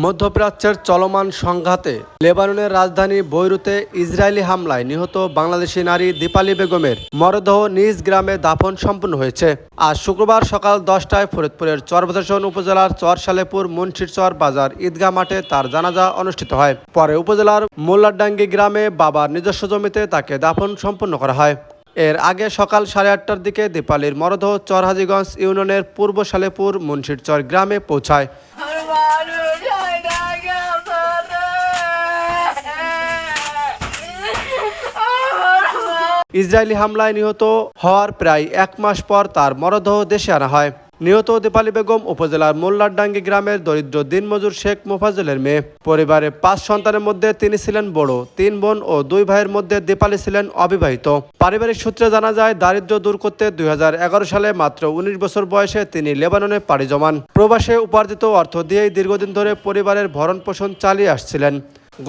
মধ্যপ্রাচ্যের চলমান সংঘাতে লেবাননের রাজধানী বৈরুতে ইসরায়েলি হামলায় নিহত বাংলাদেশি নারী দীপালি বেগমের মরদেহ নিজ গ্রামে দাফন সম্পন্ন হয়েছে। আজ শুক্রবার সকাল 10টায় ফরিদপুরের চরবদাসন উপজেলার চরসালেপুর মুন্সিরচর বাজার ঈদগাহ মাঠে তার জানাজা অনুষ্ঠিত হয়। পরে উপজেলার মোল্লারডাঙ্গি গ্রামে বাবার নিজস্ব জমিতে তাকে দাফন সম্পন্ন করা হয়। এর আগে সকাল 8:30টার দিকে দীপালির মরদেহ চরহাজিগঞ্জ ইউনিয়নের পূর্ব সালেপুর মুন্সিরচর গ্রামে পৌঁছায়। ইসরায়েলি হামলায় নিহত হওয়ার প্রায় 1 মাস পর তার মরদেহ দেশে আনা হয়। নিহত দীপালি বেগম উপজেলার মোল্লারডাঙ্গি গ্রামের দরিদ্র দিনমজুর শেখ মোফাজ্জলের মেয়ে। পরিবারে 5 সন্তানের মধ্যে তিনি ছিলেন বড়। 3 বোন ও 2 ভাইয়ের মধ্যে দীপালি ছিলেন অবিবাহিত। পারিবারিক সূত্রে জানা যায়, দারিদ্র্য দূর করতে 2011 সালে মাত্র 19 বছর বয়সে তিনি লেবাননে পাড়ি জমান। প্রবাসে উপার্জিত অর্থ দিয়েই দীর্ঘদিন ধরে পরিবারের ভরণ পোষণ চালিয়ে আসছিলেন।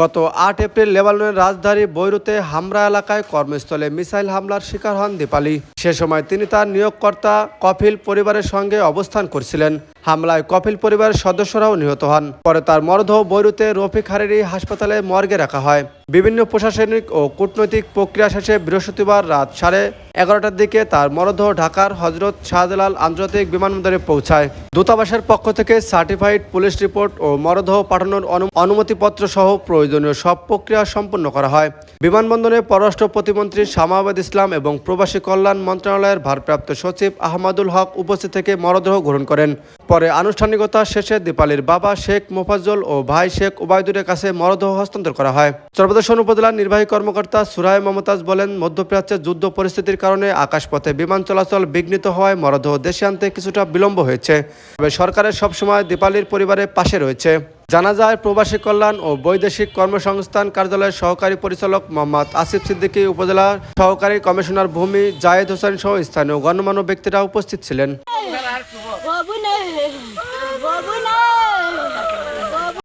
গত 8 এপ্রিল লেবাননের রাজধানী বৈরুতে হামরা এলাকায় কর্মস্থলে মিসাইল হামলার শিকার হন দীপালি। সে সময় তিনি তার নিয়োগকর্তা কফিল পরিবারের সঙ্গে অবস্থান করছিলেন। হামলায় কফিল পরিবারের সদস্যরাও নিহত হন। পরে তার মরদেহ বৈরুতে রফিক হারেরি হাসপাতালে মর্গে রাখা হয়। বিভিন্ন প্রশাসনিক ও কূটনৈতিক প্রক্রিয়া শেষে বৃহস্পতিবার রাত 11:30টার দিকে তার মরদেহ ঢাকার হজরত শাহজালাল আন্তর্জাতিক বিমানবন্দরে পৌঁছায়। দূতাবাসের পক্ষ থেকে সার্টিফাইড পুলিশ রিপোর্ট ও মরদেহ পাঠানোর অনুমতিপত্র সহ প্রয়োজনীয় সব প্রক্রিয়া সম্পন্ন করা হয়। বিমানবন্দরে পররাষ্ট্র প্রতিমন্ত্রী শামাওয়াত ইসলাম এবং প্রবাসী কল্যাণ মন্ত্রণালয়ের ভারপ্রাপ্ত সচিব আহমদুল হক উপস্থিত থেকে মরদেহ গ্রহণ করেন। পরে আনুষ্ঠানিকতা শেষে দীপালির বাবা শেখ মোফাজ্জল ও ভাই শেখ ওবায়দুরের কাছে মরদেহ হস্তান্তর করা হয়। চরবদাসন উপজেলার নির্বাহী কর্মকর্তা সুরায় মমতাজ বলেন, মধ্যপ্রাচ্যের যুদ্ধ পরিস্থিতির কারণে আকাশপথে বিমান চলাচল বিঘ্নিত হওয়ায় মরদেহ দেশে আনতে কিছুটা বিলম্ব হয়েছে। তবে সরকারের সবসময় দীপালির পরিবারের পাশে রয়েছে। জানা যায়, প্রবাসী কল্যাণ ও বৈদেশিক কর্মসংস্থান কার্যালয়ের সহকারী পরিচালক মোহাম্মদ আসিফ সিদ্দিকী, উপজেলা সহকারী কমিশনার ভূমি জায়েদ হোসেন সহ স্থানীয় গণ্যমান্য ব্যক্তিরা উপস্থিত ছিলেন।